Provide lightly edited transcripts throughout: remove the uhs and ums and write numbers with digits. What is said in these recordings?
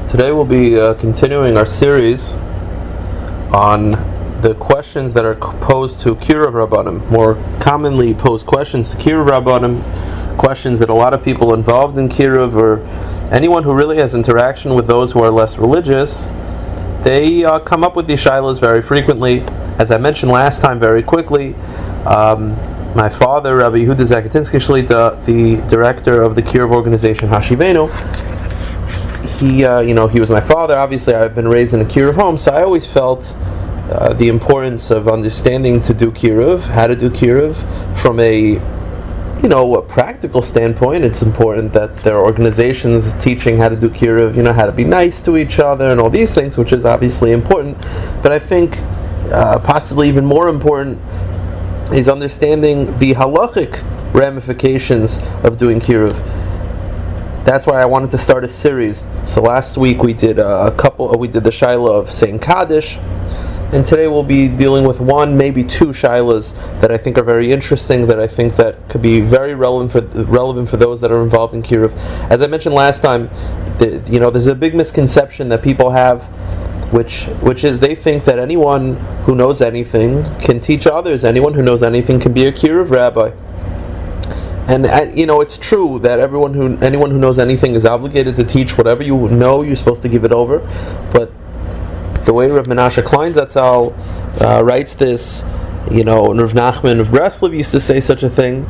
Today we'll be continuing our series on the questions that are posed to Kiruv Rabbanim, more commonly posed questions to Kiruv Rabbanim, questions that a lot of people involved in Kiruv or anyone who really has interaction with those who are less religious, they come up with these shilas very frequently. As I mentioned last time, very quickly, my father, Rabbi Yehuda Zakatinsky Shlita, the director of the Kiruv organization Hashivenu, he was my father. Obviously, I've been raised in a Kiruv home, so I always felt the importance of understanding to do Kiruv, how to do Kiruv from a practical standpoint. It's important that there are organizations teaching how to do Kiruv, how to be nice to each other and all these things, which is obviously important. But I think possibly even more important is understanding the halachic ramifications of doing Kiruv. That's why I wanted to start a series. So last week we did we did the shaila of saying Kaddish, and today we'll be dealing with one, maybe two shailas that I think are very interesting, that I think that could be very relevant for those that are involved in Kiruv. As I mentioned last time, there's a big misconception that people have, which is they think that anyone who knows anything can teach others. Anyone who knows anything can be a Kiruv rabbi. And it's true that anyone who knows anything is obligated to teach whatever you know. You're supposed to give it over. But the way Rav Menashe Klein Zatzal writes this, and Rav Nachman of Breslov used to say such a thing.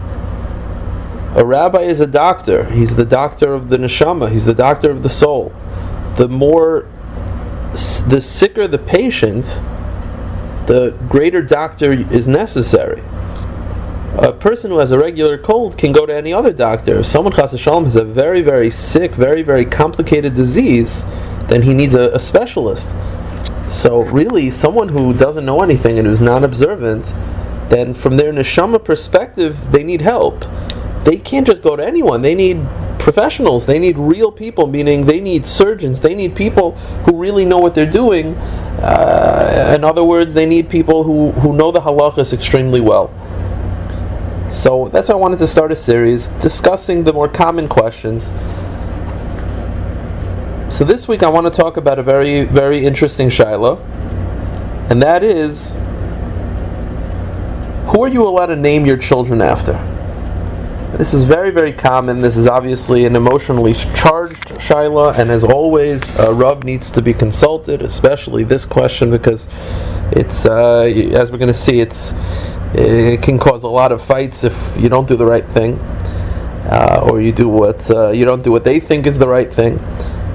A rabbi is a doctor. He's the doctor of the neshama. He's the doctor of the soul. The sicker the patient, the greater doctor is necessary. A person who has a regular cold can go to any other doctor. If someone, chas v'shalom, has a very, very sick, very, very complicated disease, then he needs a specialist. So really, someone who doesn't know anything and who's not observant, then from their neshama perspective, they need help. They can't just go to anyone. They need professionals. They need real people, meaning they need surgeons. They need people who really know what they're doing. In other words, they need people who know the halachas extremely well. So that's why I wanted to start a series discussing the more common questions. So this week I want to talk about a very, very interesting shaila, and that is, who are you allowed to name your children after? This is very, very common. This is obviously an emotionally charged shaila, and as always, a Rav needs to be consulted, especially this question, because it's, as we're going to see, it can cause a lot of fights if you don't do the right thing, or you don't do what they think is the right thing.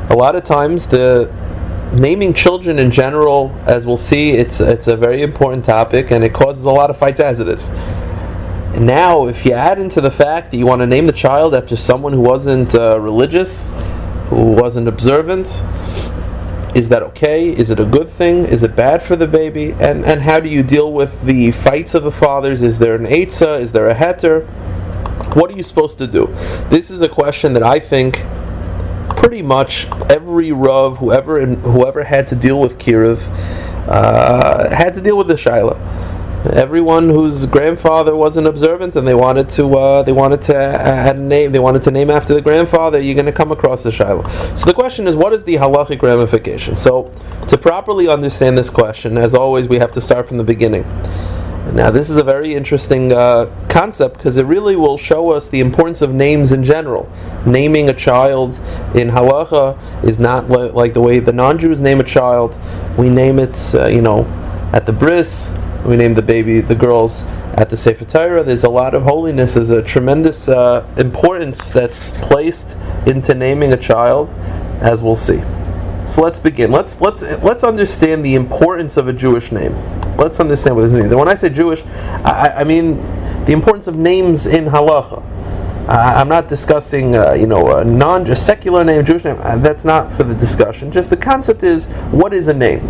A lot of times, the naming children in general, as we'll see, it's a very important topic, and it causes a lot of fights as it is. And now, if you add into the fact that you want to name the child after someone who wasn't religious, who wasn't observant, is that okay? Is it a good thing? Is it bad for the baby? And how do you deal with the fights of the fathers? Is there an eitzah? Is there a heter? What are you supposed to do? This is a question that I think pretty much every Rav, whoever had to deal with Kiruv, had to deal with the shaila. Everyone whose grandfather wasn't observant and they wanted to add a name, they wanted to name after the grandfather, you're going to come across the shaila. So the question is, what is the halachic ramification? So to properly understand this question, as always, we have to start from the beginning. Now this is a very interesting concept, because it really will show us the importance of names in general. Naming a child in halacha is not like the way the non-Jews name a child. We name it, at the bris. We name the girls at the Sefer Torah. There's a lot of holiness. There's a tremendous importance that's placed into naming a child, as we'll see. So let's begin. Let's understand the importance of a Jewish name. Let's understand what this means. And when I say Jewish, I mean the importance of names in halacha. I'm not discussing, a secular name, Jewish name. That's not for the discussion. Just the concept is, what is a name?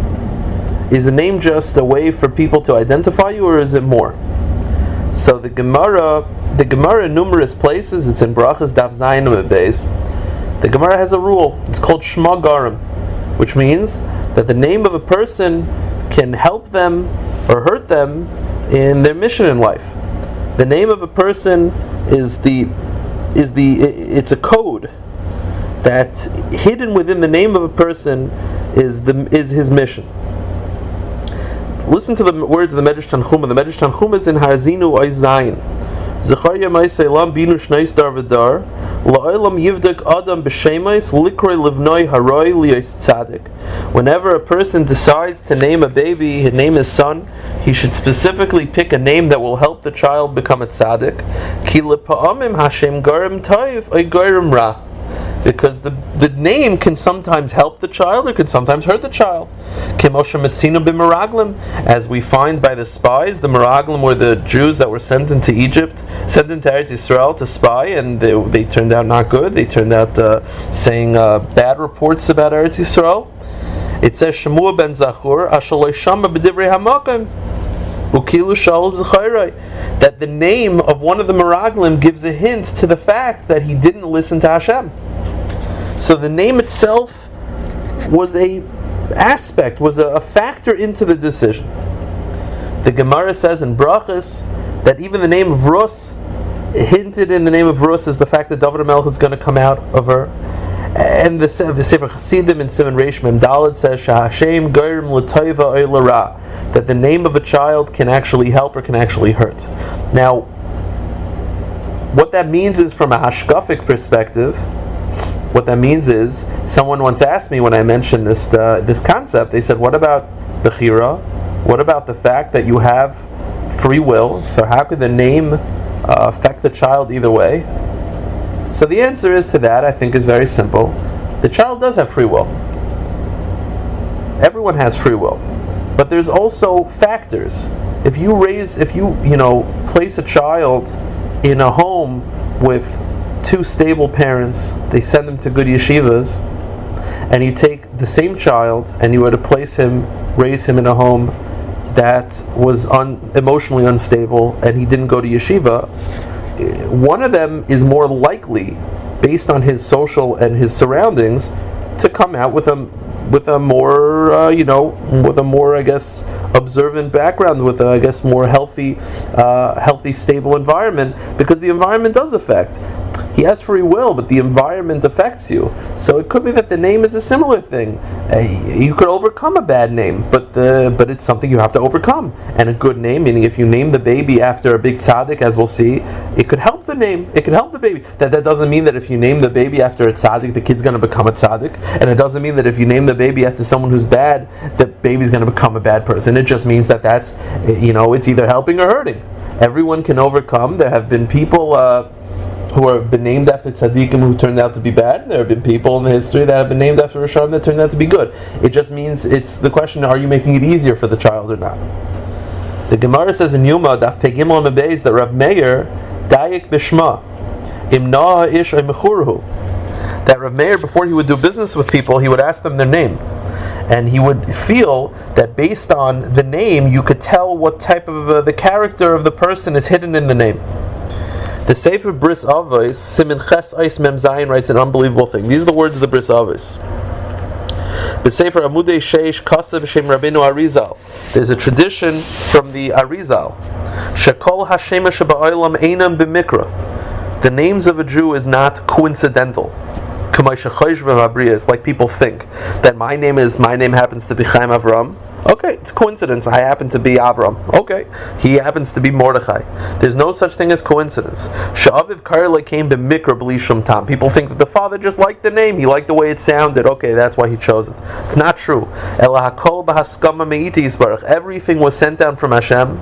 Is a name just a way for people to identify you, or is it more? So the Gemara in numerous places, it's in Brachas Daf Zayin Amud Beis. The Gemara has a rule. It's called Shma Garim, which means that the name of a person can help them or hurt them in their mission in life. The name of a person it's a code. that hidden within the name of a person is his mission. Listen to the words of the Medrash Tanchuma. The Medrash Tanchuma is in Harazinu Oy Zayin. Zechariah Ma'aseilam binu shnei star v'dar la'olam yivdek adam b'shemais likroi livnoi haroi liyos tzadik. Whenever a person decides to name a baby, name his son, he should specifically pick a name that will help the child become a tzaddik. Ki lepa'amim Hashem garim toiv oy garim ra. Because the name can sometimes help the child or can sometimes hurt the child. As we find by the spies, the Meraglim were the Jews that were sent into Egypt, sent into Eretz Yisrael to spy, and they turned out not good. They turned out saying bad reports about Eretz Yisrael. It says Shemua ben Zachur ashaloi shama b'divrei hamakim ukilu shalom zechayrai, that the name of one of the Meraglim gives a hint to the fact that he didn't listen to Hashem. So the name itself was a factor into the decision. The Gemara says in Brachas that even the name of Rus, hinted in the name of Rus, is the fact that David HaMelech is going to come out of her. And the Sefer Chasidim in Siman Reish Mem Daled says Shahashem Geirim L'Toiva Oy L'Ra, that the name of a child can actually help or can actually hurt. Now, what that means is, from a hashkafic perspective, what that means is, someone once asked me when I mentioned this concept, they said, what about the chira? What about the fact that you have free will? So how could the name affect the child either way? So the answer is to that, I think, is very simple. The child does have free will. Everyone has free will. But there's also factors. If you place a child in a home with two stable parents, they send them to good yeshivas, and you take the same child and you were to raise him in a home that was emotionally unstable and he didn't go to yeshiva, one of them is more likely, based on his social and his surroundings, to come out with a more I guess observant background, with a more healthy, stable environment, because the environment does affect. He has free will, but the environment affects you. So it could be that the name is a similar thing. You could overcome a bad name, but it's something you have to overcome. And a good name, meaning if you name the baby after a big tzaddik, as we'll see, it could help the name. It could help the baby. That doesn't mean that if you name the baby after a tzaddik, the kid's going to become a tzaddik. And it doesn't mean that if you name the baby after someone who's bad, the baby's going to become a bad person. It just means that's it's either helping or hurting. Everyone can overcome. There have been people who have been named after tzaddikim who turned out to be bad. There have been people in the history that have been named after Rishon that turned out to be good. It just means it's the question: are you making it easier for the child or not? The Gemara says in Yuma Daf Pegimel Mebeis that Rav Meir Dayik Bishma Imna Ish Mechurhu, that Rav Meir, before he would do business with people, he would ask them their name, and he would feel that based on the name you could tell what type of the character of the person is hidden in the name. The Sefer Bris Avos, Simin Ches Eis Mem Zayin, writes an unbelievable thing. These are the words of the Bris Avos. The Sefer Amudei Sheish Kasev Shem Rabbeinu Arizal. There's a tradition from the Arizal. Shekol Hashem Sheba'olam Einam B'Mikra. The names of a Jew is not coincidental. It's like people think that my name happens to be Chaim Avram. Okay, it's coincidence. I happen to be Avram. Okay, he happens to be Mordechai. There's no such thing as coincidence. Sha'aviv Karla came b'mikra b'li shum tam. People think that the father just liked the name. He liked the way it sounded. Okay, that's why he chose it. It's not true. Ela hakol b'haskama me'iti yisbarach. Everything was sent down from Hashem.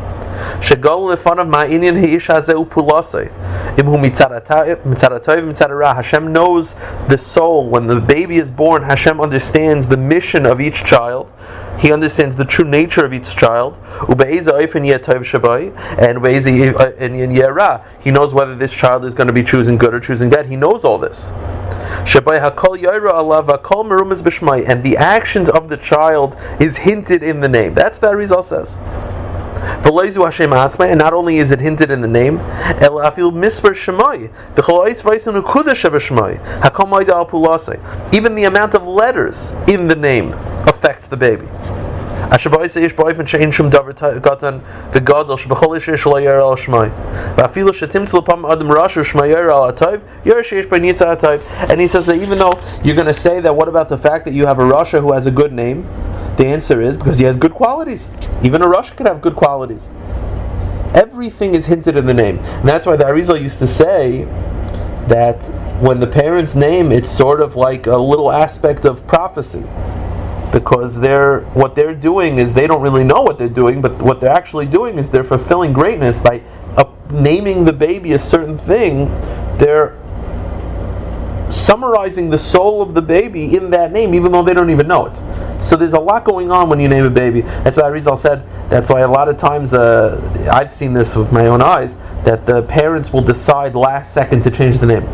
Shegol lefanav ma'inyan heish hazeu pulasei. Imhu mitzaratayv mitzarara. Hashem knows the soul. When the baby is born, Hashem understands the mission of each child. He understands the true nature of each child. And he knows whether this child is going to be choosing good or choosing bad. He knows all this. And the actions of the child is hinted in the name. That's what Arizal says. And not only is it hinted in the name, even the amount of letters in the name affects the baby. Asher ba'isa ish ba'ofen she'ein shum davar katan v'gadol shebechol ish lo yera al shmai. V'afilu shetimtzel pam adam rashu shmai yera al atayv yera sheish b'nitza atayv. And he says that even though you're going to say that, what about the fact that you have a rasha who has a good name? The answer is because he has good qualities. Even a rasha could have good qualities. Everything is hinted in the name, and that's why the Arizal used to say that when the parents name, it's sort of like a little aspect of prophecy, because what they're doing is they don't really know what they're doing, but what they're actually doing is they're fulfilling greatness by naming the baby a certain thing. They're summarizing the soul of the baby in that name, even though they don't even know it. So there's a lot going on when you name a baby. That's why Arizal said, that's why a lot of times, I've seen this with my own eyes, that the parents will decide last second to change the name.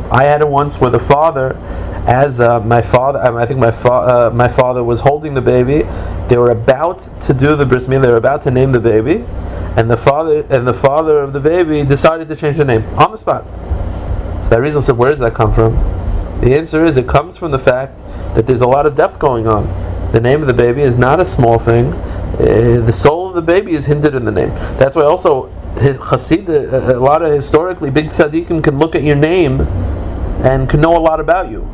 I had it once where the father, my father was holding the baby, they were about to do the bris milah, they were about to name the baby, and the father of the baby decided to change the name on the spot. So the Arizal said, where does that come from? The answer is, it comes from the fact that there's a lot of depth going on. The name of the baby is not a small thing. The soul of the baby is hinted in the name. That's why also Chassid, a lot of historically big tzaddikim can look at your name and can know a lot about you.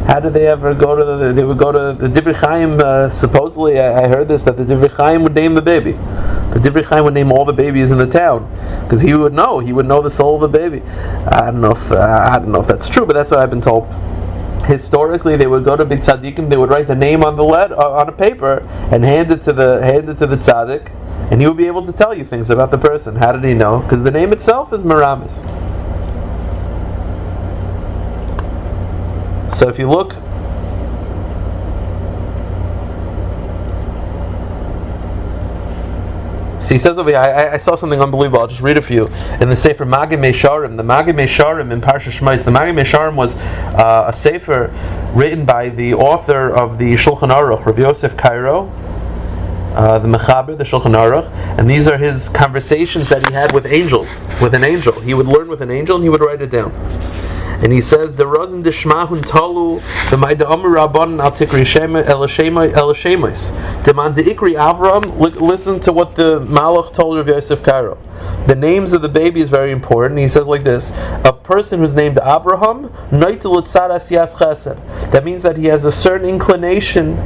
How did they ever go to they would go to the Divrei Chaim, supposedly, I heard this, that the Divrei Chaim would name the baby. The Divrei Chaim would name all the babies in the town, because he would know the soul of the baby. I don't know if that's true, but that's what I've been told. Historically, they would go to big tzaddikim, they would write the name on the on a paper and hand it to the tzaddik, and he would be able to tell you things about the person. How did he know? Because the name itself is meramis. So if you look, so he says over here, I saw something unbelievable. I'll just read it for you. In the Sefer Magid Mesharim, the Magid Mesharim in Parsha Shmos, the Magid Mesharim was a Sefer written by the author of the Shulchan Aruch, Rabbi Yosef Cairo, the Mechaber, the Shulchan Aruch, and these are his conversations that he had with angels, with an angel. He would learn with an angel and he would write it down. And he says, the Rozen Dishmahun Talu, the Maida Amr Rabban Al Tikri Elashemais. Demand the Ikri Avram, listen to what the Malach told Rav Yosef Cairo. The names of the baby is very important. He says like this: a person who's named Abraham, that means that he has a certain inclination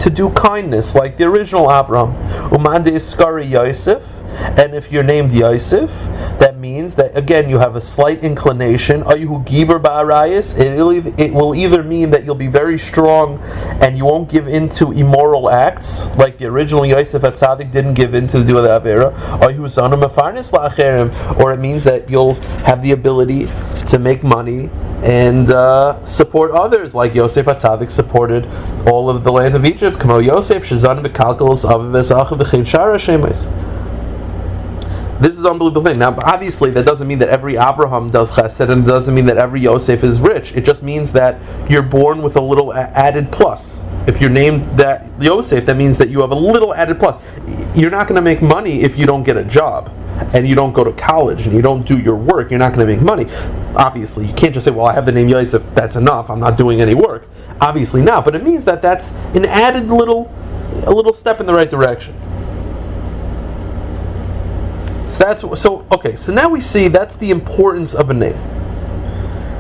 to do kindness, like the original Abraham. Umande Iskari Yosef. And if you're named Yosef, that means that again you have a slight inclination. Ayuhu Giber Ba'arayis. It will either mean that you'll be very strong and you won't give in to immoral acts, like the original Yosef at Tzaddik didn't give in to do the Avera. Ayuhu Zanu Mefarnis La'acherim. Or it means that you'll have the ability to make money and support others, like Yosef at Tzaddik supported all of the land of Egypt. Kamo Yosef Shazan Bekalkalos Avives Achav V'Chein Shara Shemes. This is an unbelievable thing. Now, obviously, that doesn't mean that every Abraham does chesed, and it doesn't mean that every Yosef is rich. It just means that you're born with a little added plus. If you're named that Yosef, that means that you have a little added plus. You're not going to make money if you don't get a job, and you don't go to college, and you don't do your work. You're not going to make money. Obviously, you can't just say, well, I have the name Yosef, that's enough, I'm not doing any work. Obviously not, but it means that that's an added little step in the right direction. So now we see that's the importance of a name.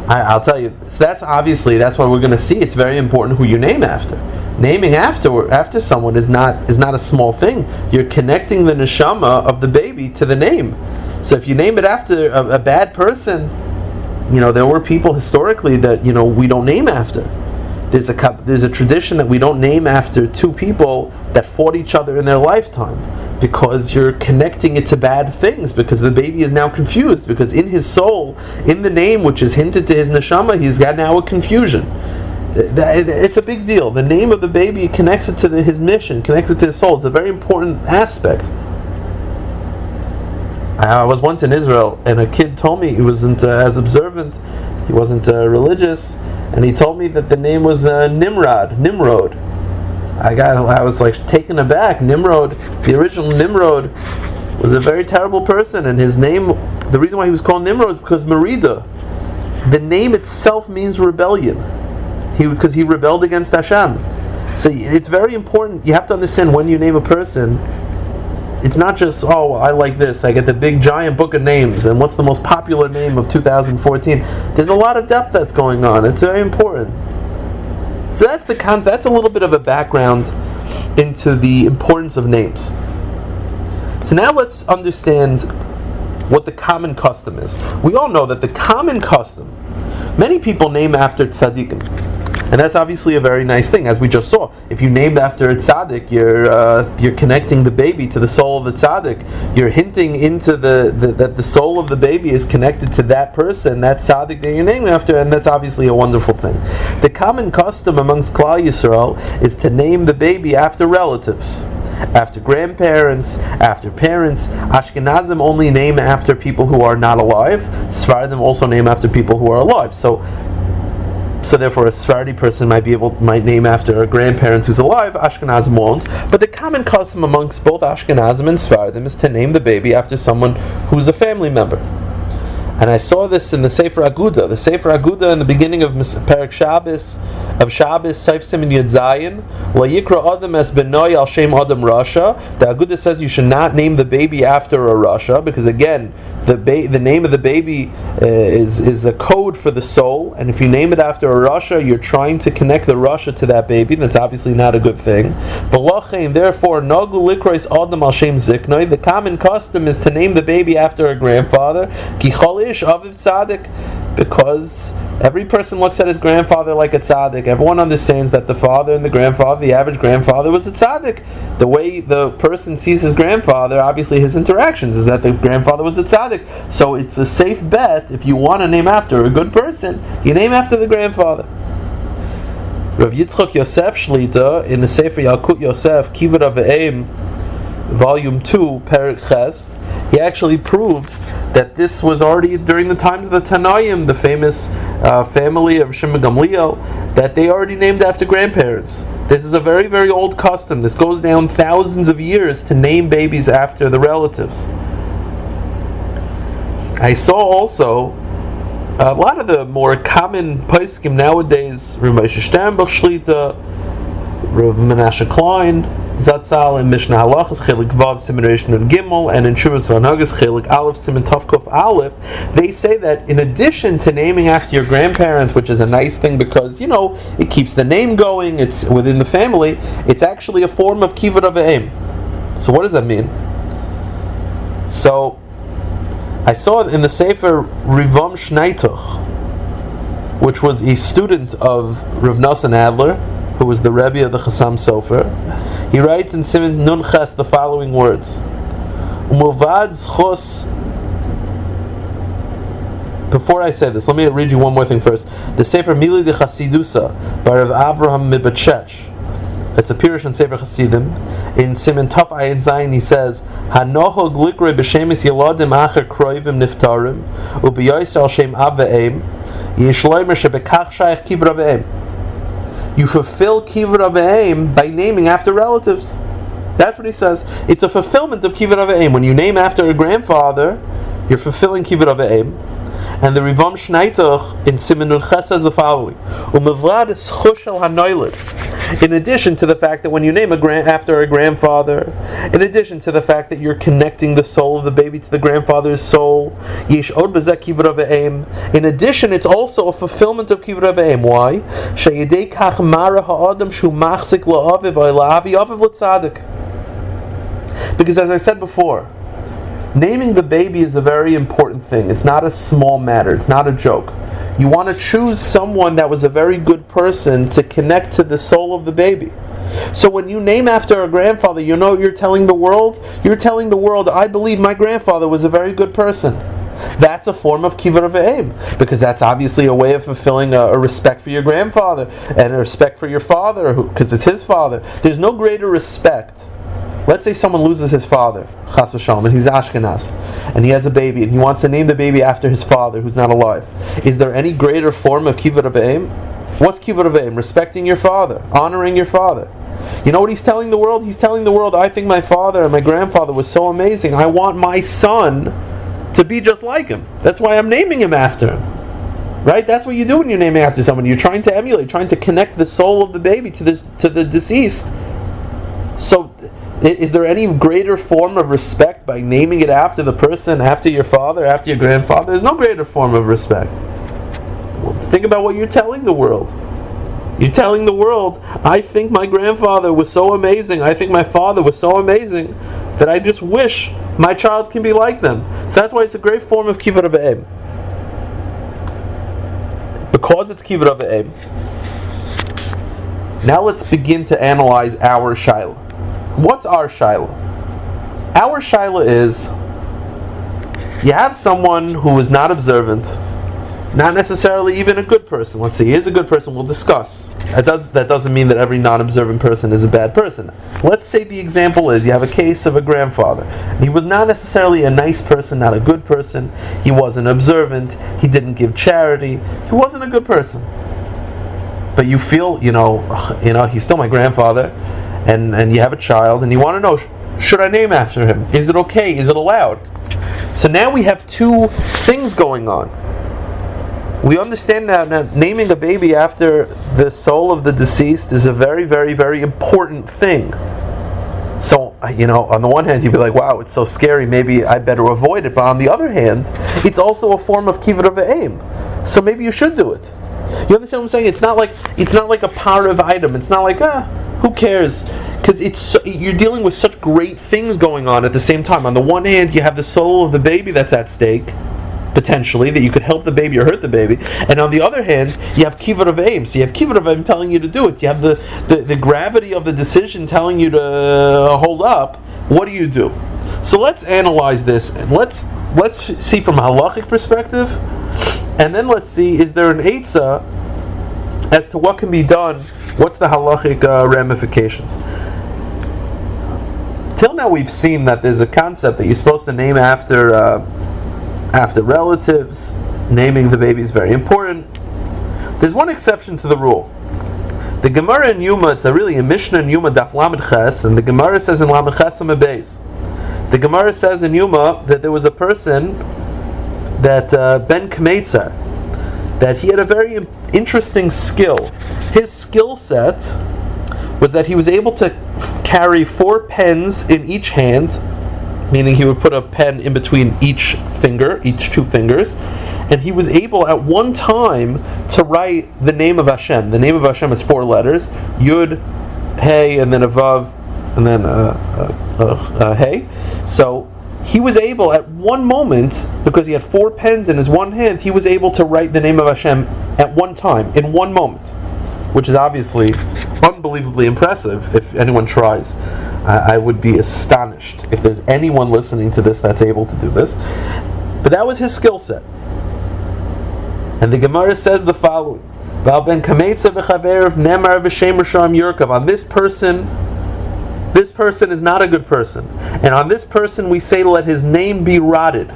I'll tell you. So that's why we're going to see it's very important who you name after. Naming after someone is not a small thing. You're connecting the neshama of the baby to the name. So if you name it after a bad person, there were people historically that we don't name after. There's a tradition that we don't name after two people that fought each other in their lifetime, because you're connecting it to bad things, because the baby is now confused, because in his soul, in the name which is hinted to his neshama, he's got now a confusion. It's a big deal. The name of the baby connects it to his mission, connects it to his soul. It's a very important aspect. I was once in Israel, and a kid told me he wasn't as observant, he wasn't religious, and he told me that the name was Nimrod. I was like taken aback. Nimrod, the original Nimrod, was a very terrible person, and his name, the reason why he was called Nimrod is because Merida, the name itself means rebellion. Because he rebelled against Hashem. So it's very important. You have to understand when you name a person, it's not just, oh, I like this, I get the big giant book of names, and what's the most popular name of 2014. There's a lot of depth that's going on. It's very important. So that's a little bit of a background into the importance of names. So now let's understand what the common custom is. We all know that the common custom, many people name after tzaddikim. And that's obviously a very nice thing, as we just saw. If you named after a tzaddik, you're connecting the baby to the soul of the tzaddik. You're hinting into that the soul of the baby is connected to that person, that tzaddik that you're naming after, and that's obviously a wonderful thing. The common custom amongst Klal Yisrael is to name the baby after relatives, after grandparents, after parents. Ashkenazim only name after people who are not alive. Sephardim also name after people who are alive. So therefore, a Sephardi person might name after a grandparent who's alive. Ashkenazim won't. But the common custom amongst both Ashkenazim and Sephardim is to name the baby after someone who's a family member. And I saw this in the Sefer Aguda. The Sefer Aguda in the beginning of Perek Shabbos, Saif Simin Yud Zayin, La Yikra Adam Es Benoi Al Shem Adam Rasha. The Aguda says you should not name the baby after a Rasha, because again, the name of the baby is a code for the soul, and if you name it after a Rasha, you're trying to connect the Rasha to that baby. That's obviously not a good thing. Therefore, Nagu Likrois Adam Al Shem Ziknoi. The common custom is to name the baby after a grandfather. Ki Cholish Aviv Tzadik, because every person looks at his grandfather like a tzaddik. Everyone understands that the father and the grandfather, the average grandfather, was a tzaddik. The way the person sees his grandfather, obviously his interactions, is that the grandfather was a tzaddik. So it's a safe bet, if you want to name after a good person, you name after the grandfather. Rav Yitzchak Yosef Shlita, in the Sefer Yalkut Yosef, Kiruv Ve'em, Volume 2, Perek Ches, he actually proves that this was already during the times of the Tanaim, the famous family of Shimon Gamliel, that they already named after grandparents. This is a very, very old custom. This goes down thousands of years to name babies after the relatives. I saw also a lot of the more common poskim nowadays, Rav Moshe Sternbuch Shlita, Rav Menashe Klein, Zatzal, in Mishnah Halachas Chelik Vav Siman Reish Nun Gimel, and in Shuvas Vanagas Chelik Aleph Siman Tov Kuf Aleph, they say that in addition to naming after your grandparents, which is a nice thing because it keeps the name going, it's within the family, it's actually a form of Kiruv Ve'em. So what does that mean? So I saw in the Sefer Rivam Shneituch, which was a student of Rav Nosson Adler, who was the Rebbe of the Chassam Sofer. He writes in Siman Nun Ches the following words: Umovad Zchos. Before I say this, let me read you one more thing first. The Sefer Mili de Chasidusa by Rav Avraham Mibachech. It's a Pirush on Sefer Chasidim. In Siman Tov Ayin Zayin he says, Hanohog likre b'shemis yeladim acher kroivim niftarim u'b'yoyser al shem av ve'em yishloimer shebekach shayach Kiruv Ve'em. You fulfill Kiruv Ve'em by naming after relatives. That's what he says. It's a fulfillment of Kiruv Ve'em. When you name after a grandfather, you're fulfilling Kiruv Ve'em. And the Rivam Shneituch in Siman Nun Ches says the following: U'mevlad es chushel hanoilid. In addition to the fact that when you name after a grandfather, in addition to the fact that you're connecting the soul of the baby to the grandfather's soul, yesh od bezeh Kiruv Ve'em. In addition, it's also a fulfillment of Kiruv Ve'em. Why? Sheyidei kach mara ha'adam shu machzik la'aviv la'avi aviv l'tzadik. Because as I said before, naming the baby is a very important thing. It's not a small matter. It's not a joke. You want to choose someone that was a very good person to connect to the soul of the baby. So when you name after a grandfather, you know what you're telling the world? You're telling the world, I believe my grandfather was a very good person. That's a form of Kiruv Ve'em, because that's obviously a way of fulfilling a respect for your grandfather and a respect for your father, because it's his father. There's no greater respect. Let's say someone loses his father, Chas v'Shalom, and he's Ashkenaz, and he has a baby, and he wants to name the baby after his father, who's not alive. Is there any greater form of Kiruv Ve'em? What's Kiruv Ve'em? Respecting your father, honoring your father. You know what he's telling the world? He's telling the world, I think my father and my grandfather was so amazing. I want my son to be just like him. That's why I'm naming him after him. Right? That's what you do when you're naming after someone. You're trying to emulate, trying to connect the soul of the baby to the deceased. So, is there any greater form of respect by naming it after the person, after your father, after your grandfather? There's no greater form of respect. Think about what you're telling the world. You're telling the world, I think my grandfather was so amazing, I think my father was so amazing, that I just wish my child can be like them. So that's why it's a great form of kibbud avim. Because it's kibbud avim, now let's begin to analyze our shaila. What's our shaila? Our shaila is, you have someone who is not observant, not necessarily even a good person. Let's say he is a good person, we'll discuss. That doesn't mean that every non-observant person is a bad person. Let's say the example is, you have a case of a grandfather. He was not necessarily a nice person, not a good person. He wasn't observant, he didn't give charity, he wasn't a good person. But you feel, he's still my grandfather, and you have a child, and you want to know, should I name after him? Is it okay? Is it allowed? So now we have two things going on. We understand now naming a baby after the soul of the deceased is a very, very, very important thing. So, on the one hand, you'd be like, wow, it's so scary, maybe I better avoid it. But on the other hand, it's also a form of kibbud avim. So maybe you should do it. You understand what I'm saying? It's not like a parav item. It's not like, who cares? Because you're dealing with such great things going on at the same time. On the one hand, you have the soul of the baby that's at stake, potentially, that you could help the baby or hurt the baby. And on the other hand, you have kibbud avim. So you have kibbud avim telling you to do it. You have the gravity of the decision telling you to hold up. What do you do? So let's analyze this, and let's see from a halachic perspective, and then let's see, is there an eitzah as to what can be done? What's the halachic ramifications? Till now we've seen that there's a concept that you're supposed to name after relatives. Naming the baby is very important. There's one exception to the rule. The Gemara in Yuma, it's a Mishnah in Yuma, Daf Lamed Ches, and the Gemara says in Lamed Ches Beis. The Gemara says in Yuma that there was a person that Ben Kmeitzer, that he had a very interesting skill. His skill set was that he was able to carry 4 pens in each hand, meaning he would put a pen in between each 2 fingers, and he was able at one time to write the name of Hashem. The name of Hashem is 4 letters, Yud, Hey, and then a Vav, and then Hey. So he was able at one moment, because he had 4 pens in his one hand, he was able to write the name of Hashem at one time, in one moment, which is obviously unbelievably impressive. If anyone tries, I would be astonished if there's anyone listening to this that's able to do this. But that was his skill set. And the Gemara says the following: on this person is not a good person, and on this person we say, let his name be rotted.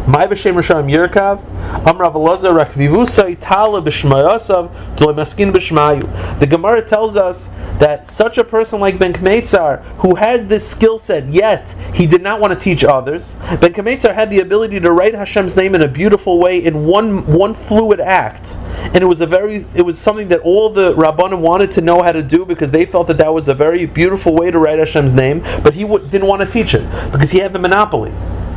My b'shem Risham Yerkav, Amrav Elazar Rakvivusai Tala b'Shmayasav Tlemaskin b'Shmayu. The Gemara tells us that such a person like Ben Kmeitzer, who had this skill set, yet he did not want to teach others. Ben Kmeitzer had the ability to write Hashem's name in a beautiful way in one fluid act, and it was something that all the Rabbanim wanted to know how to do, because they felt that was a very beautiful way to write Hashem's name. But he didn't want to teach it because he had the monopoly.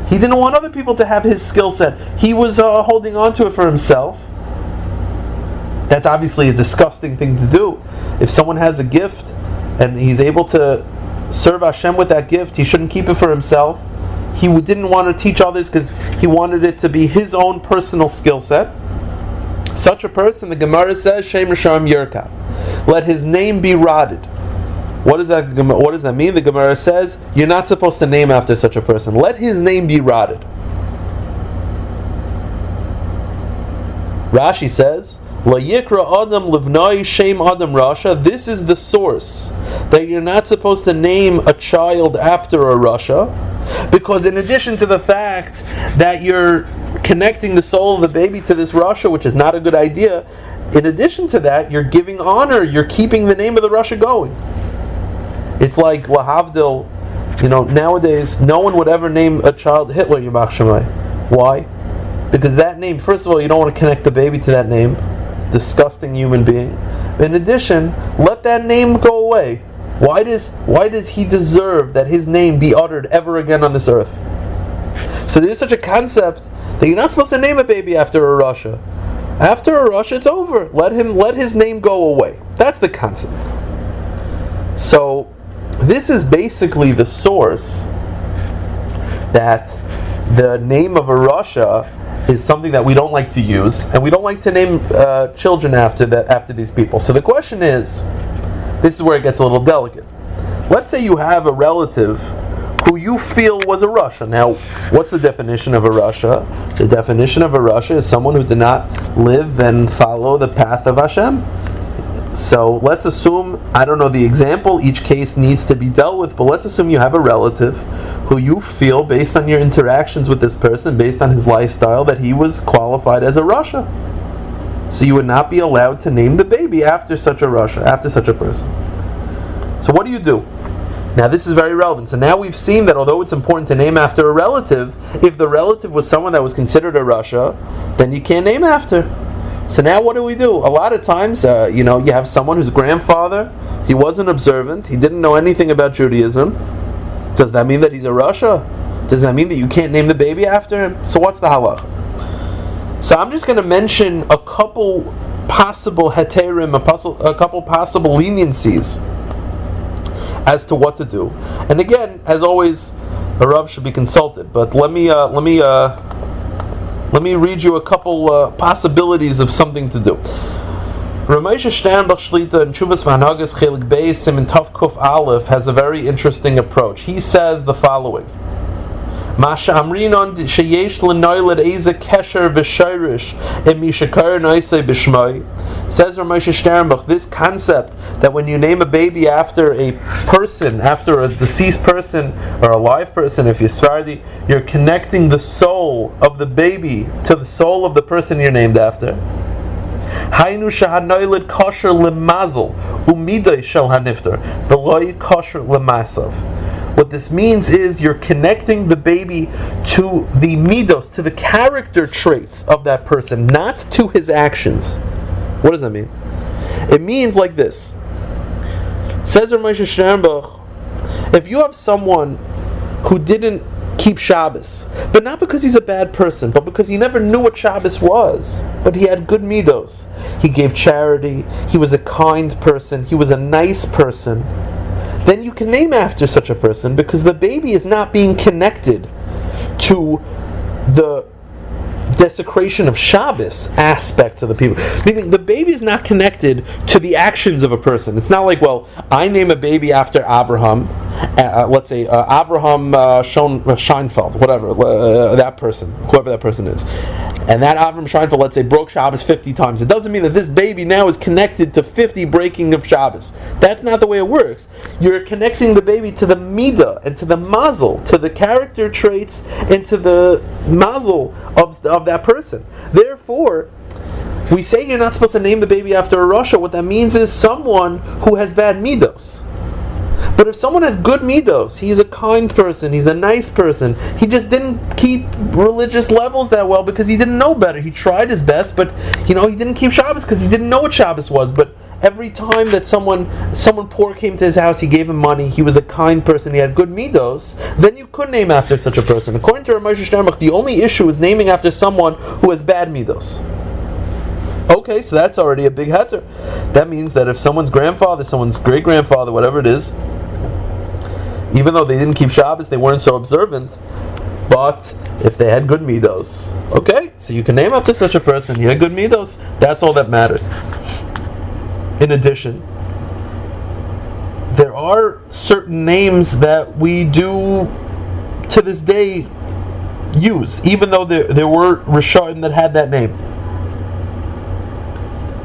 He didn't want other people to have his skill set. He was holding on to it for himself. That's obviously a disgusting thing to do. If someone has a gift and he's able to serve Hashem with that gift, he shouldn't keep it for himself. He didn't want to teach others because he wanted it to be his own personal skill set. Such a person, the Gemara says, Shem Risham Yerka, let his name be rotted. What does that mean? The Gemara says, you're not supposed to name after such a person. Let his name be rotted. Rashi says, La yikra adam livnai shem adam rasha. This is the source that you're not supposed to name a child after a rasha, because in addition to the fact that you're connecting the soul of the baby to this rasha, which is not a good idea, in addition to that, you're giving honor, you're keeping the name of the rasha going. It's like lahavdil, nowadays no one would ever name a child Hitler Yimach Shemai. Why? because that name, first of all, you don't want to connect the baby to that name. Disgusting human being. In addition, let that name go away. Why does he deserve that his name be uttered ever again on this earth? So there's such a concept that you're not supposed to name a baby after a Rasha. After a Rasha, it's over. Let his name go away. That's the concept. So this is basically the source that the name of a Rasha is something that we don't like to use, and we don't like to name children after these people. So the question is, this is where it gets a little delicate. Let's say you have a relative who you feel was a Rasha. Now, what's the definition of a Rasha? The definition of a Rasha is someone who did not live and follow the path of Hashem. So let's assume, I don't know the example, each case needs to be dealt with, but let's assume you have a relative who you feel, based on your interactions with this person, based on his lifestyle, that he was qualified as a Rasha. So you would not be allowed to name the baby after such a Rasha, after such a person. So what do you do? Now this is very relevant. So now we've seen that although it's important to name after a relative, if the relative was someone that was considered a Rasha, then you can't name after. So now what do? A lot of times, you have someone whose grandfather, he wasn't observant, he didn't know anything about Judaism. Does that mean that he's a Rasha? Does that mean that you can't name the baby after him? So what's the halach? So I'm just going to mention a couple possible heterim, a couple possible leniencies as to what to do. And again, as always, a Rav should be consulted. But let me read you a couple possibilities of something to do. Ramesha Sternbach Shlita in Chuvas V'Hanagas Chelik Beis Siman Tav Kuf Aleph has a very interesting approach. He says the following: Masha Amrinon sheyesh l'noyled eze kesher v'shayrish emishakar noisei b'shmoi. Says Ramesha Sternbach, this concept that when you name a baby after a person, after a deceased person or a live person, if you're Sephardi, you're connecting the soul of the baby to the soul of the person you're named after. Hainu shahanoyled kosher lemazel umidai shel hanifter v'loy kosher lemasav. What this means is you're connecting the baby to the midos, to the character traits of that person, not to his actions. What does that mean? It means like this. Says Ramesha Sternbach, if you have someone who didn't keep Shabbos, but not because he's a bad person, but because he never knew what Shabbos was, but he had good midos, he gave charity, he was a kind person, he was a nice person, then you can name after such a person because the baby is not being connected to the desecration of Shabbos aspects of the people. Meaning the baby is not connected to the actions of a person. It's not like, well, I name a baby after Abraham, let's say Abraham Scheinfeld, whatever, that person, whoever that person is. And that Abraham Scheinfeld, let's say, broke Shabbos 50 times. It doesn't mean that this baby now is connected to 50 breaking of Shabbos. That's not the way it works. You're connecting the baby to the midah and to the mazel, to the character traits and to the mazel of that person. Therefore, we say you're not supposed to name the baby after a Rasha. What that means is someone who has bad midos. But if someone has good midos, he's a kind person, he's a nice person, he just didn't keep religious levels that well because he didn't know better. He tried his best, but he didn't keep Shabbos because he didn't know what Shabbos was. But every time that someone poor came to his house, he gave him money, he was a kind person, he had good midos, then you could name after such a person. According to Ramesha Sternbach, the only issue is naming after someone who has bad midos. Okay, so that's already a big heter. That means that if someone's grandfather, someone's great-grandfather, whatever it is, even though they didn't keep Shabbos, they weren't so observant, but if they had good midos, okay, so you can name after such a person, he had good midos, that's all that matters. In addition, there are certain names that we do to this day use, even though there were Rishonim that had that name.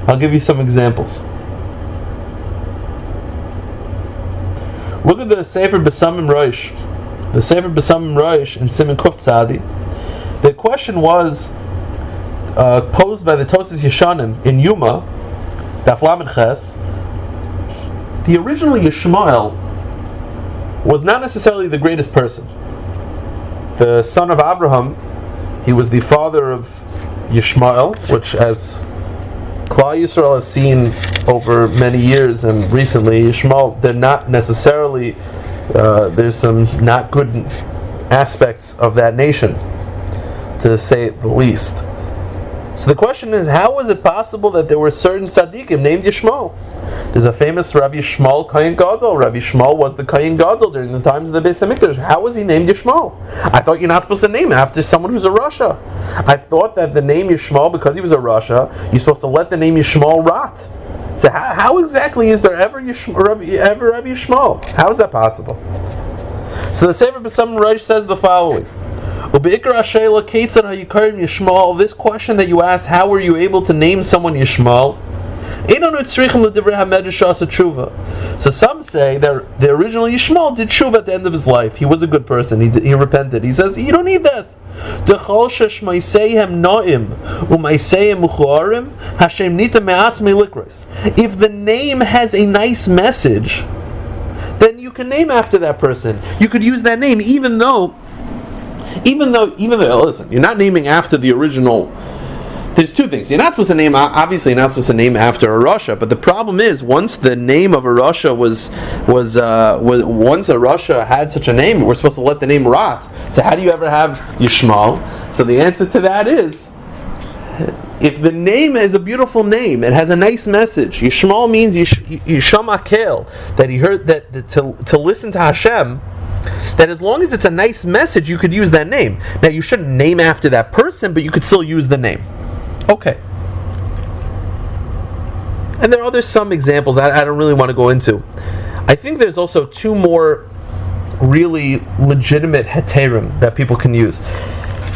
I'll give you some examples. Look at the Sefer B'Samim Rosh. The Sefer B'Samim Rosh in Siman Kuf Tzadi. The question was posed by the Tosas Yeshanim in Yuma, Daf Lamed Ches. The original Yishmael was not necessarily the greatest person. The son of Abraham He was the father of Yishmael, which, as Klal Yisrael has seen over many years and recently, Yishmael, they're not necessarily, there's some not good aspects of that nation, to say it the least. So the question is, how is it possible that there were certain tzaddikim named Yishmael? There's a famous Rabbi Shmuel Kohen Gadol. Rabbi Shmuel was the Kohen Gadol during the times of the Beis Hamikdash. How was he named Yishmael? I thought you're not supposed to name him after someone who's a Rasha. I thought that the name Yishmael, because he was a Rasha, you're supposed to let the name Yishmael rot. So how exactly is there ever Rabbi Yishmael? How is that possible? So the Sefer B'Samim Reish says the following. This question that you asked, how were you able to name someone Yishmael? So some say that the original Yishmael did tshuva at the end of his life. He was a good person. He repented. He says, you don't need that. If the name has a nice message, then you can name after that person. You could use that name even though, listen, you're not naming after the original. There's two things. You're not supposed to name, obviously you're not supposed to name after a Rasha, but the problem is, once the name of a Rasha was once a Rasha had such a name, we're supposed to let the name rot. So how do you ever have Yishmael? So the answer to that is, if the name is a beautiful name, it has a nice message. Yishmael means Yisham Akel, that he heard that to listen to Hashem, that as long as it's a nice message, you could use that name. Now you shouldn't name after that person, but you could still use the name. Okay. And there are some examples I don't really want to go into. I think there's also two more really legitimate heterim that people can use.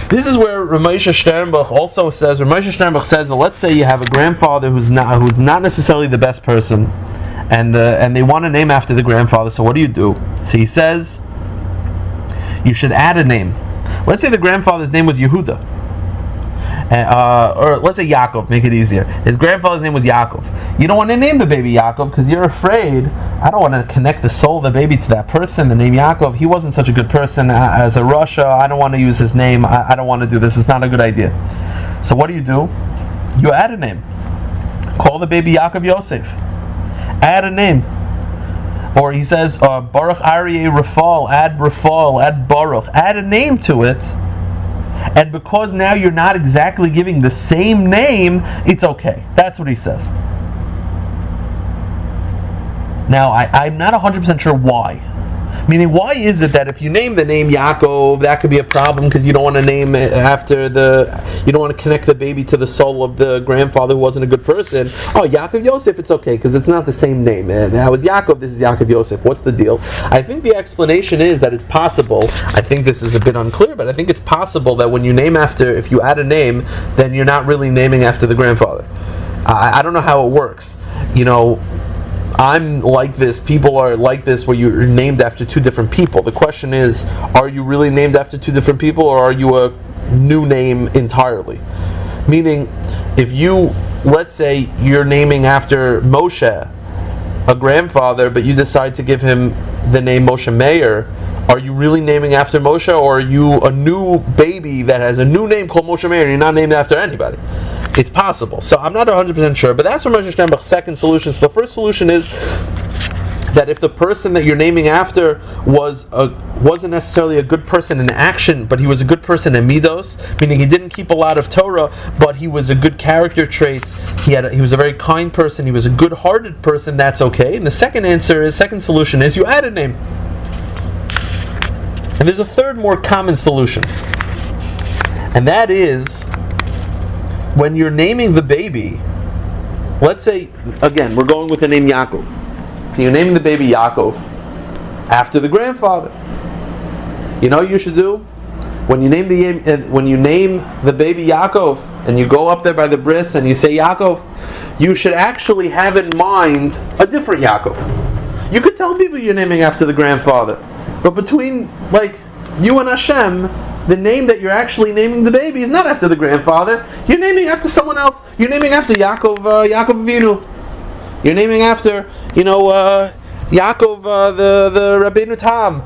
This is where Ramosha Sternbuch also says, that let's say you have a grandfather who's not necessarily the best person, and they want a name after the grandfather, so what do? So he says, you should add a name. Let's say the grandfather's name was Yehuda. Or let's say Yaakov, make it easier. His grandfather's name was Yaakov. You don't want to name the baby Yaakov because you're afraid, I don't want to connect the soul of the baby to that person, the name Yaakov. He wasn't such a good person as a Rasha. I don't want to use his name. I don't want to do this. It's not a good idea. So what do? You add a name. Call the baby Yaakov Yosef. Add a name. Or he says, Baruch Aryeh Rafal, add Baruch. Add a name to it. And because now you're not exactly giving the same name, it's okay. That's what he says. Now, I'm not 100% sure why. Meaning, why is it that if you name the name Yaakov, that could be a problem because you don't want to name it after you don't want to connect the baby to the soul of the grandfather who wasn't a good person. Oh, Yaakov Yosef, it's okay because it's not the same name. That was Yaakov, this is Yaakov Yosef. What's the deal? I think the explanation is that it's possible, I think this is a bit unclear, but I think it's possible that when you name after, if you add a name, then you're not really naming after the grandfather. I don't know how it works. I'm like this, people are like this, where you're named after two different people. The question is, are you really named after two different people, or are you a new name entirely? Meaning, if let's say you're naming after Moshe, a grandfather, but you decide to give him the name Moshe Meir, are you really naming after Moshe, or are you a new baby that has a new name called Moshe Meir and you're not named after anybody? It's possible. So I'm not 100% sure, but that's Ramosha Sternbuch's second solution. So the first solution is that if the person that you're naming after wasn't necessarily a good person in action, but he was a good person in midos, meaning he didn't keep a lot of Torah, but he was a good character traits, he was a very kind person, he was a good-hearted person, that's okay. And the second solution is you add a name. And there's a third, more common solution. And that is, when you're naming the baby, let's say, again, we're going with the name Yaakov. So you're naming the baby Yaakov after the grandfather. You know what you should do? When you name the baby Yaakov, and you go up there by the bris and you say Yaakov, you should actually have in mind a different Yaakov. You could tell people you're naming after the grandfather, but between you and Hashem, the name that you're actually naming the baby is not after the grandfather. You're naming after someone else. You're naming after Yaakov Avinu. You're naming after, Yaakov, the Rabbeinu Tam.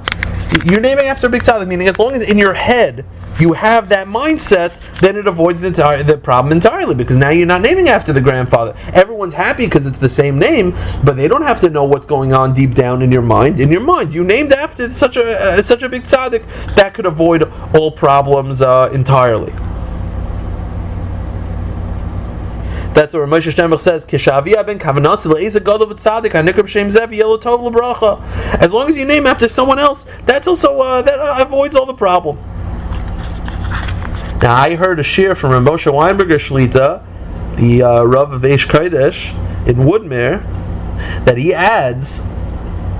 You're naming after Big Tzaddik, meaning as long as in your head you have that mindset, then it avoids the problem entirely, because now you're not naming after the grandfather. Everyone's happy because it's the same name, but they don't have to know what's going on deep down in your mind. In your mind, you named after such a big tzaddik, that could avoid all problems entirely. That's what Moshe Sternberg says. As long as you name after someone else, that's also that avoids all the problem. Now, I heard a shir from Rav Moshe Weinberger Shlita, the Rav of Eish Kodesh in Woodmere, that he adds.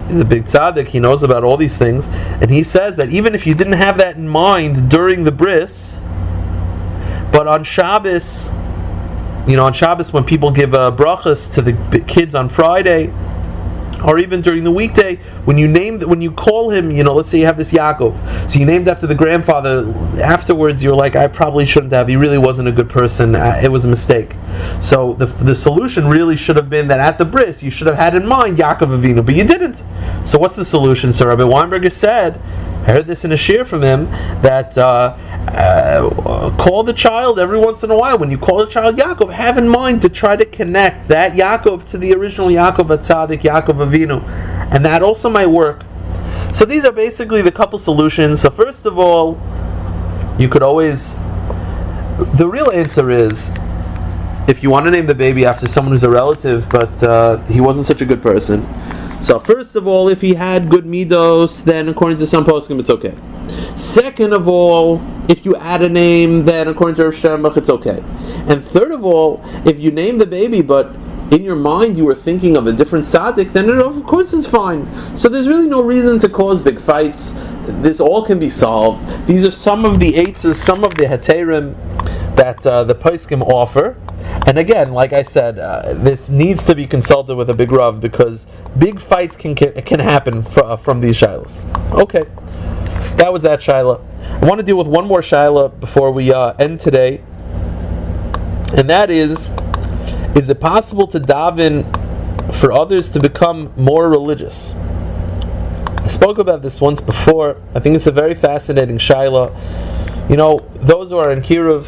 He's a big tzaddik. He knows about all these things, and he says that even if you didn't have that in mind during the bris, but on Shabbos. On Shabbos when people give brachas to the kids on Friday, or even during the weekday, when you call him, let's say you have this Yaakov, so you named after the grandfather. Afterwards, you're like, I probably shouldn't have. He really wasn't a good person. It was a mistake. So the solution really should have been that at the bris you should have had in mind Yaakov Avinu, but you didn't. So what's the solution? So Rabbi Weinberger said, I heard this in a shir from him, that call the child every once in a while. When you call the child Yaakov, have in mind to try to connect that Yaakov to the original Yaakov HaTzadik, Yaakov Avinu, and that also might work. So these are basically the couple solutions. So first of all, you could always, the real answer is, if you want to name the baby after someone who's a relative, but he wasn't such a good person. So first of all, if he had good midos, then according to some poskim, it's okay. Second of all, if you add a name, then according to Rav Sternbach, it's okay. And third of all, if you name the baby, but in your mind you were thinking of a different tzaddik, then of course it's fine. So there's really no reason to cause big fights. This all can be solved. These are some of the eitzes, some of the heterim that the poskim offer. And again, like I said, this needs to be consulted with a big Rav, because big fights can happen from these shilas. Okay, that was that shilah. I want to deal with one more shilah before we end today, and that is it possible to daven for others to become more religious? I spoke about this once before. I think it's a very fascinating shilah. Those who are in Kiruv,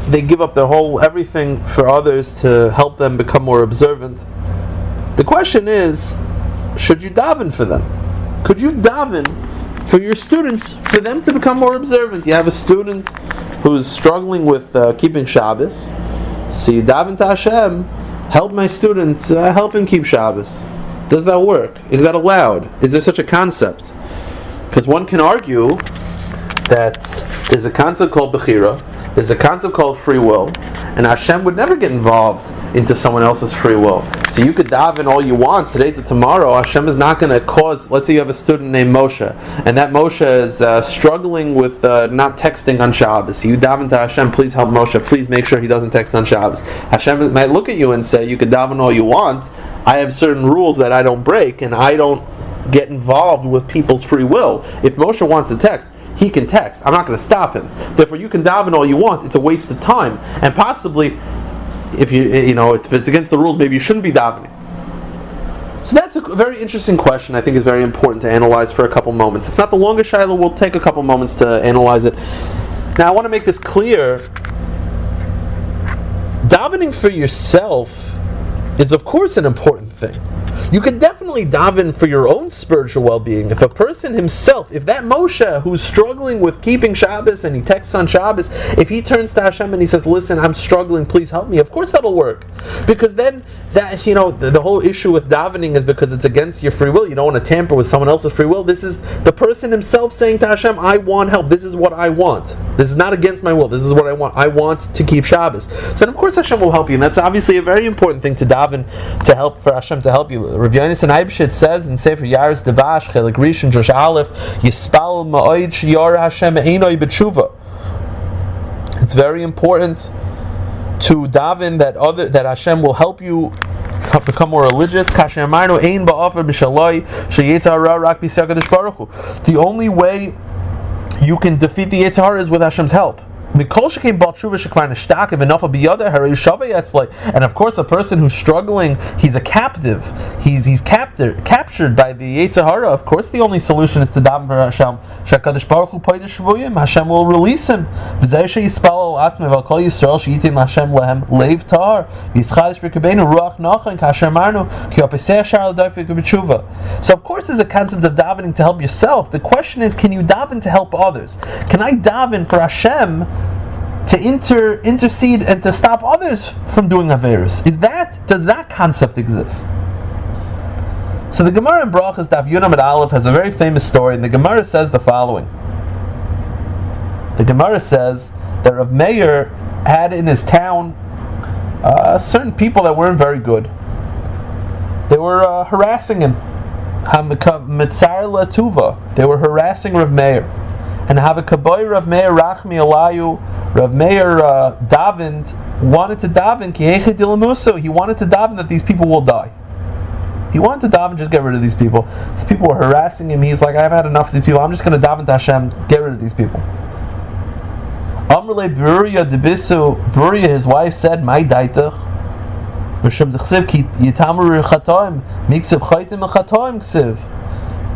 they give up their whole everything for others to help them become more observant. The question is, should you daven for them? Could you daven for your students, for them to become more observant? You have a student who's struggling with keeping Shabbos, so you daven to Hashem, help my student, help him keep Shabbos. Does that work? Is that allowed? Is there such a concept? Because one can argue that there's a concept called Bechira, there's a concept called free will, and Hashem would never get involved into someone else's free will. So you could daven all you want today to tomorrow. Hashem is not going to cause. Let's say you have a student named Moshe, and that Moshe is struggling with not texting on Shabbos. So you daven to Hashem, please help Moshe. Please make sure he doesn't text on Shabbos. Hashem might look at you and say, you could daven all you want. I have certain rules that I don't break, and I don't get involved with people's free will. If Moshe wants to text, he can text. I'm not going to stop him. Therefore, you can daven all you want. It's a waste of time, and possibly, if if it's against the rules, maybe you shouldn't be davening. So that's a very interesting question. I think is very important to analyze for a couple moments. It's not the longest shiloh. We'll take a couple moments to analyze it. Now, I want to make this clear. Davening for yourself is, of course, an important thing. You could definitely daven for your own spiritual well-being. If a person himself, if that Moshe who's struggling with keeping Shabbos and he texts on Shabbos, if he turns to Hashem and he says, listen, I'm struggling, please help me, of course that'll work. Because then, that the whole issue with davening is because it's against your free will. You don't want to tamper with someone else's free will. This is the person himself saying to Hashem, I want help. This is what I want. This is not against my will. This is what I want. I want to keep Shabbos. So then, of course, Hashem will help you. And that's obviously a very important thing to daven, to help, for Hashem to help you. Rav Yonasan Eibshit says in Sefer Yaris Devash, Chelik Rishon, Josh Aleph, Yispal Ma'oid Shiyar Hashem Einoi B'tshuva. It's very important to daven that Hashem will help you become more religious. The only way you can defeat the Yetzer Hara is with Hashem's help. And of course, a person who's struggling, he's a captive. He's captured by the Yetzer Hara. Of course, the only solution is to daven for Hashem. Hashem will release him. So of course, there's a concept of davening to help yourself. The question is, can you daven to help others? Can I daven for Hashem to intercede and to stop others from doing averos? Does that concept exist? So the Gemara in Brachas Daf Yunam at Aleph has a very famous story, and the Gemara says the following. The Gemara says that Rav Meir had in his town certain people that weren't very good. They were harassing him. They were harassing Rav Meir. And Havakaboy Rav Meir Rachmi Alayu, Rav Meir wanted to daven he wanted to daven that these people will die. He wanted to daven, just get rid of these people. These people were harassing him. He's like, I've had enough of these people. I'm just going to daven to Hashem, get rid of these people. Amrle Beruria Debisu, Beruria, his wife, said, My daitach, Mishum Dechsiv, Ki Yitamur Chatoim, Miksiv Chaitim Chatoim Ksiv.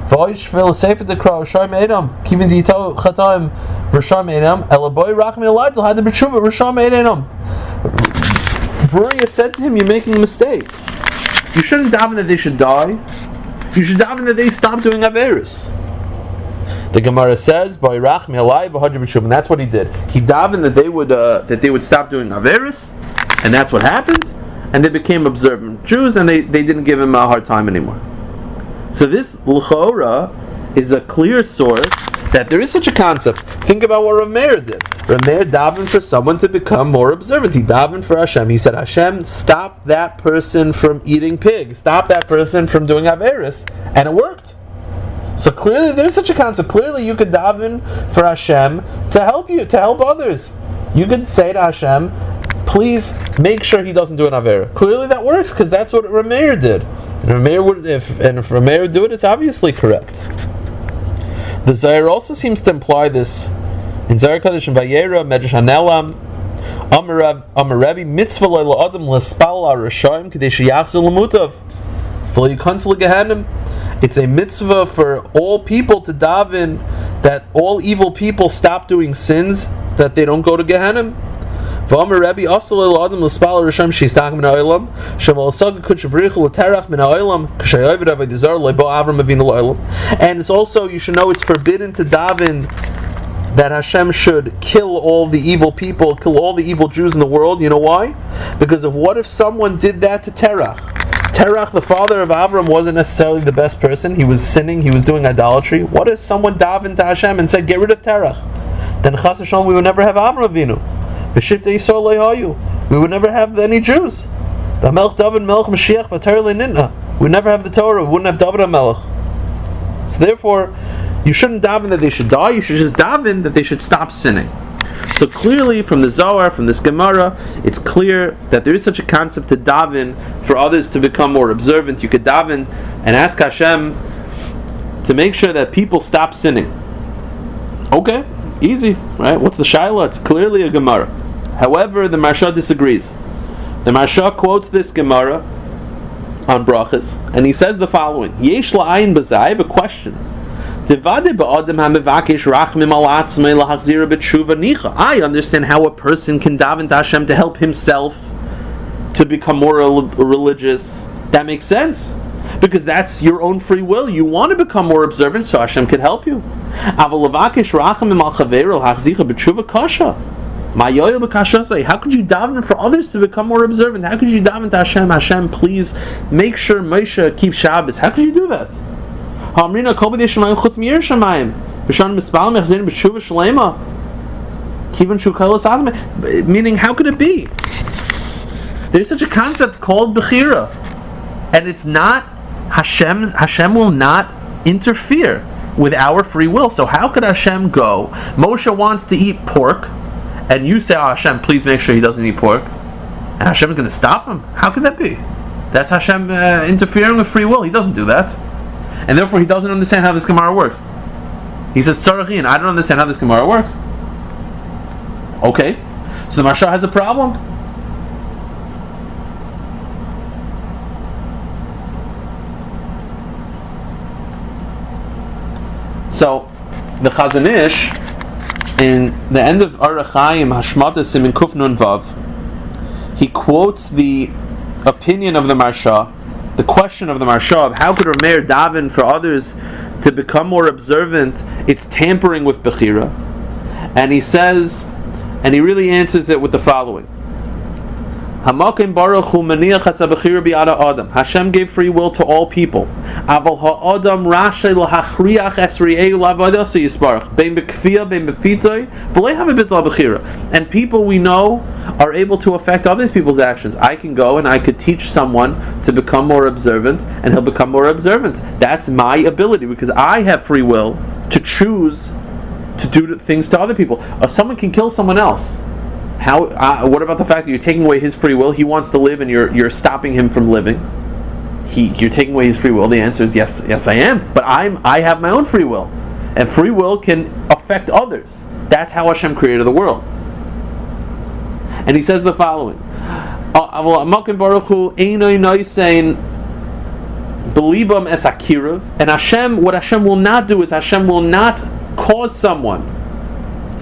Voish Vil Sefer Dekra, Risham Edom, Kivin Dito Chatoim, Risham Edom, Elaboy Rachmi Alaydel, Had the Betshuva, Risham Edom. Beruria said to him, you're making a mistake. You shouldn't daven that they should die. You should daven that they stop doing averos. The Gemara says, "By Rachmi Alai v'Hadr b'Shuv," and that's what he did. He davened that they would stop doing averos, and that's what happened. And they became observant Jews, and they didn't give him a hard time anymore. So this l'chora is a clear source that there is such a concept. Think about what Rav Meir did. Rav Meir davened for someone to become more observant. He davened for Hashem. He said, Hashem, stop that person from eating pig. Stop that person from doing averis. And it worked. So clearly there's such a concept. Clearly you could daven for Hashem to help you, to help others. You could say to Hashem, please make sure he doesn't do an avera. Clearly that works, because that's what Rav Meir did. And if Rav Meir would do it, it's obviously correct. The Zohar also seems to imply this in Zohar Kodesh and Vayera Medrash Hanelam. Amar Rebbe mitzvah lo adam l'spal al rishayim k'dei sheyachzu l'mutav v'lo yikansel l'gehenim. It's a mitzvah for all people to daven that all evil people stop doing sins, that they don't go to Gehenim. V'amar Rebbe asal lo adam l'spal al rishayim sheistach min ha'olam shemal saga kudshabrichu l'terach min ha'olam k'shayovid avodizar le'bo Avram Avinu l'olam. And it's also, you should know, it's forbidden to daven that Hashem should kill all the evil people, kill all the evil Jews in the world. You know why? Because of what if someone did that to Terach? Terach, the father of Avram, wasn't necessarily the best person. He was sinning, he was doing idolatry. What if someone davened to Hashem and said, get rid of Terach? Then Chas v'Shalom, we would never have Avram Avinu. B'shivtei Yisrael lo yahayu. We would never have any Jews. V'melch David melech Mashiach v'Torah le'nitna. We would never have the Torah, we wouldn't have David HaMelech. So therefore, you shouldn't daven that they should die, you should just daven that they should stop sinning. So clearly from the Zohar, from this Gemara, it's clear that there is such a concept to daven for others to become more observant. You could daven and ask Hashem to make sure that people stop sinning. Okay, easy, right? What's the Shaila? It's clearly a Gemara. However, the Marsha disagrees. The Marsha quotes this Gemara on Brachas, and he says the following: Yesh la'ayin b'zeh, I have a question. I understand how a person can daven to Hashem to help himself to become more religious. That makes sense, because that's your own free will. You want to become more observant, so Hashem can help you. How could you daven for others to become more observant? How could you daven to Hashem? Hashem, please make sure Moshe keeps Shabbos. How could you do that? Meaning, how could it be? There's such a concept called Bechira, and it's not Hashem will not interfere with our free will. So how could Hashem go? Moshe wants to eat pork, and you say, oh, Hashem, please make sure he doesn't eat pork, and Hashem is going to stop him? How could that be? That's Hashem interfering with free will. He doesn't do that. And therefore he doesn't understand how this Gemara works. He says, Tzarachin, I don't understand how this Gemara works. Okay, so the Marsha has a problem. So the Chazon Ish, in the end of Orach Chaim Hashmata in Kuf Nun Vav, he quotes the opinion of the Marsha, the question of the Marsha of how could Rameir daven for others to become more observant? It's tampering with Bechira. And he says, and he really answers it with the following. Hamakim Baruch Hu Maniach HaSabachira Bi'ada Adam. Hashem gave free will to all people. Aval ha'adam rashay l'hachriach esri'ei l'avadasa yisbarach. Bein b'kfiyah, bein b'fitoy, v'lei havibit l'abachira. And people we know are able to affect other people's actions. I can go and I could teach someone to become more observant, and he'll become more observant. That's my ability, because I have free will to choose to do things to other people. Someone can kill someone else. How? What about the fact that you're taking away his free will? He wants to live, and you're stopping him from living. You're taking away his free will. The answer is yes, I am. But I have my own free will, and free will can affect others. That's how Hashem created the world. And he says the following: and Hashem, what Hashem will not do is Hashem will not cause someone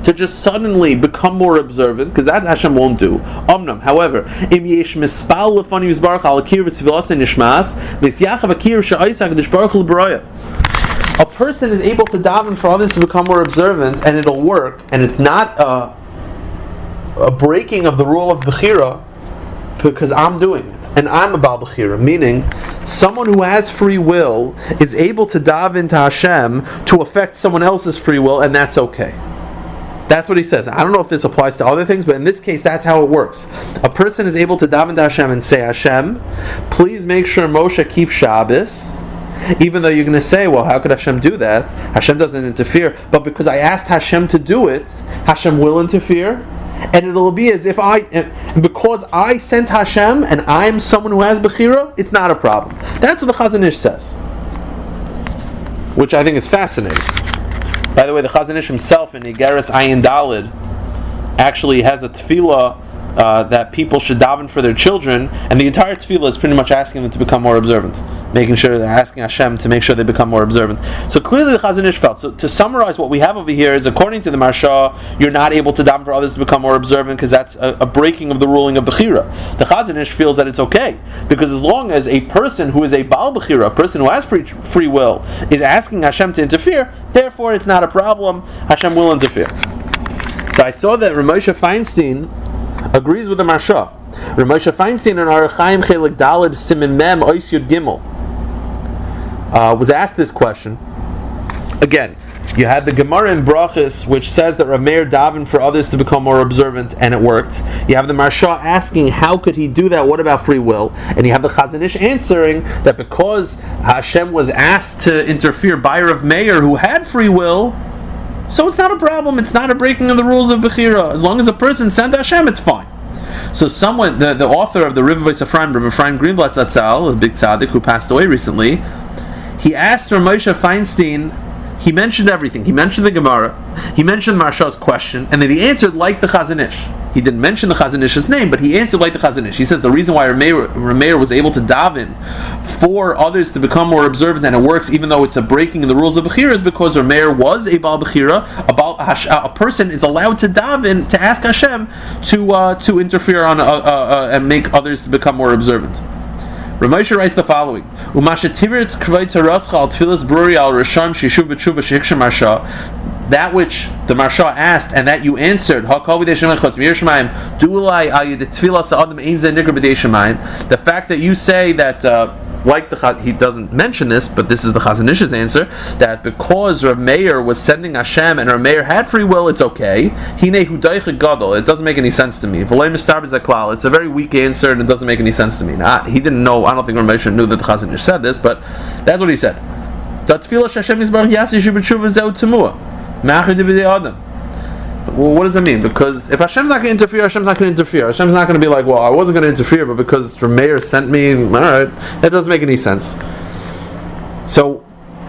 to just suddenly become more observant, because that Hashem won't do. However, im yesh mispal lefani yizbarach al kiruv v'tfilas nishmas v'syachav akiruv she'aysak d'shbarach l'baraya. A person is able to daven for others to become more observant, and it'll work, and it's not a breaking of the rule of Bechira, because I'm doing it, and I'm a Baal Bechira, meaning someone who has free will is able to daven to Hashem to affect someone else's free will, and that's okay. That's what he says. I don't know if this applies to other things, but in this case, that's how it works. A person is able to daven to Hashem and say, Hashem, please make sure Moshe keeps Shabbos, even though you're going to say, well, how could Hashem do that? Hashem doesn't interfere. But because I asked Hashem to do it, Hashem will interfere, and it'll be as if because I sent Hashem and I'm someone who has Bechira, it's not a problem. That's what the Chazon Ish says, which I think is fascinating. By the way, the Chazon Ish himself in Igeres Ayin Dalid actually has a tefillah that people should daven for their children, and the entire tefillah is pretty much asking them to become more observant, making sure they're asking Hashem to make sure they become more observant. So clearly the Chazon Ish felt. So to summarize, what we have over here is, according to the Marsha, you're not able to daven for others to become more observant because that's a breaking of the ruling of Bechira. The Chazon Ish feels that it's okay, because as long as a person who is a Baal Bechira, a person who has free will, is asking Hashem to interfere, therefore it's not a problem, Hashem will interfere. So I saw that Ramosha Feinstein agrees with the Marsha. Ramosha Feinstein in Orach Chaim Chelik Daled Simin Mem Ois Yud Gimel was asked this question. Again, you had the Gemara in Brachos, which says that Rameir davened for others to become more observant, and it worked. You have the Marsha asking, how could he do that? What about free will? And you have the Chazon Ish answering that because Hashem was asked to interfere by Rav Meir, who had free will, so it's not a problem. It's not a breaking of the rules of Bechira. As long as a person sent Hashem, it's fine. So someone, the author of the River Vos Ephraim, Rav Ephraim Greenblatt Zatzal, a big tzaddik who passed away recently, he asked Ramosha Feinstein, he mentioned everything. He mentioned the Gemara, he mentioned Marsha's question, and then he answered like the Chazon Ish. He didn't mention the Chazon Ish's name, but he answered like the Chazon Ish. He says the reason why Rameir was able to daven for others to become more observant, and it works even though it's a breaking of the rules of Bechira, is because Rameir was a Baal Bechira. A person is allowed to daven, to ask Hashem to interfere on and make others to become more observant. Ramosha writes the following: that which the Marsha asked and that you answered, the fact that you say that, he doesn't mention this, but this is the Chazon Ish's answer, that because Rav Meir was sending Hashem and Rav Meir had free will, it's okay. It doesn't make any sense to me. It's a very weak answer and it doesn't make any sense to me. Now, he didn't know, I don't think Rav Meir knew that the Chazon Ish said this, but that's what he said. Well, what does that mean? Because if Hashem's not going to interfere, Hashem's not going to interfere. Hashem's not going to be like, well, I wasn't going to interfere, but because Rameir sent me, alright, that doesn't make any sense. So,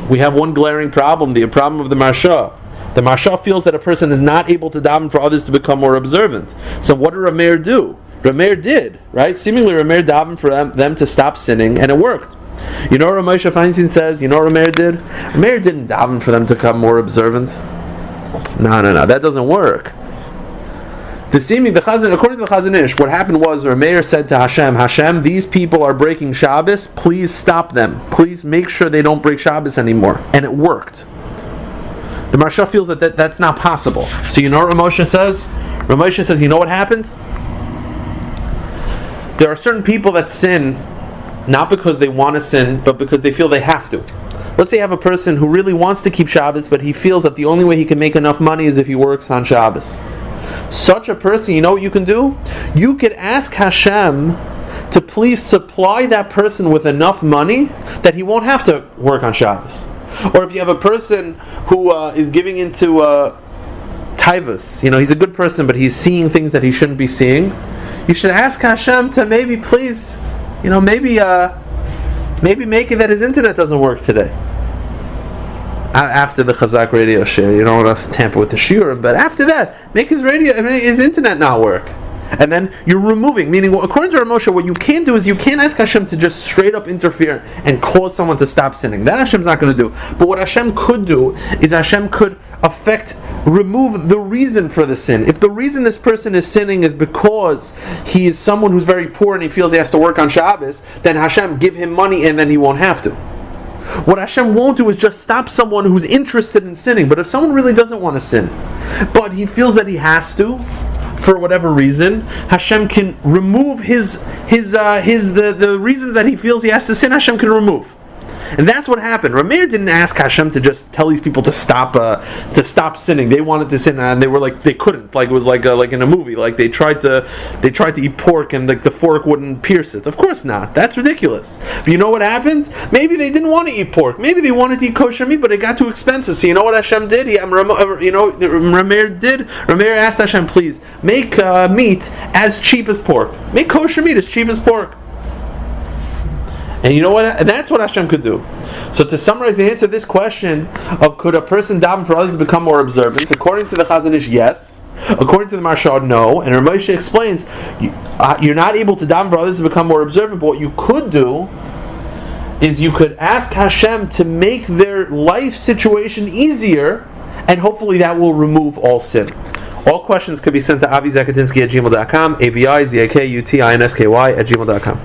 we have one glaring problem, the problem of the Marsha. The Maharsha feels that a person is not able to daven for others to become more observant. So what did Rameir do? Rameir did, right? Seemingly Rameir davened for them to stop sinning, and it worked. You know what Moshe Feinstein says? You know what Rameir did? Rameir didn't daven for them to become more observant. No, that doesn't work. According to the Chazon Ish, what happened was Rameir said to Hashem, these people are breaking Shabbos, please stop them. Please make sure they don't break Shabbos anymore. And it worked. The Maharsha feels that that's not possible. So you know what Ramosha says? Ramosha says, you know what happens? There are certain people that sin not because they want to sin, but because they feel they have to. Let's say you have a person who really wants to keep Shabbos, but he feels that the only way he can make enough money is if he works on Shabbos. Such a person, you know what you can do? You could ask Hashem to please supply that person with enough money that he won't have to work on Shabbos. Or if you have a person who is giving into taivas, he's a good person, but he's seeing things that he shouldn't be seeing, you should ask Hashem to maybe please, maybe make it that his internet doesn't work today. After the Chazak radio share, you don't want to tamper with the shiur, but after that, make his internet not work. And then you're removing, meaning, according to Ramosha, what you can't do is you can't ask Hashem to just straight up interfere and cause someone to stop sinning. That Hashem's not going to do. But what Hashem could do is Hashem could remove the reason for the sin. If the reason this person is sinning is because he is someone who's very poor and he feels he has to work on Shabbos, then Hashem give him money and then he won't have to. What Hashem won't do is just stop someone who's interested in sinning. But if someone really doesn't want to sin, but he feels that he has to, for whatever reason, Hashem can remove the reasons that he feels he has to sin. Hashem can remove, and that's what happened. Rameir didn't ask Hashem to just tell these people to stop sinning. They wanted to sin, and they were like they couldn't. Like it was like in a movie. Like they tried to eat pork, and the fork wouldn't pierce it. Of course not. That's ridiculous. But you know what happened? Maybe they didn't want to eat pork. Maybe they wanted to eat kosher meat, but it got too expensive. So you know what Hashem did? Rameir did. Rameir asked Hashem, please make meat as cheap as pork. Make kosher meat as cheap as pork. And you know what? And that's what Hashem could do. So to summarize the answer to this question of could a person daven for others to become more observant, according to the Chazon Ish, yes. According to the Maharsha, no. And Ramosha explains, you're not able to daven for others to become more observant, but what you could do is you could ask Hashem to make their life situation easier, and hopefully that will remove all sin. All questions could be sent to avizakatinsky@gmail.com, avizakutinsky@gmail.com.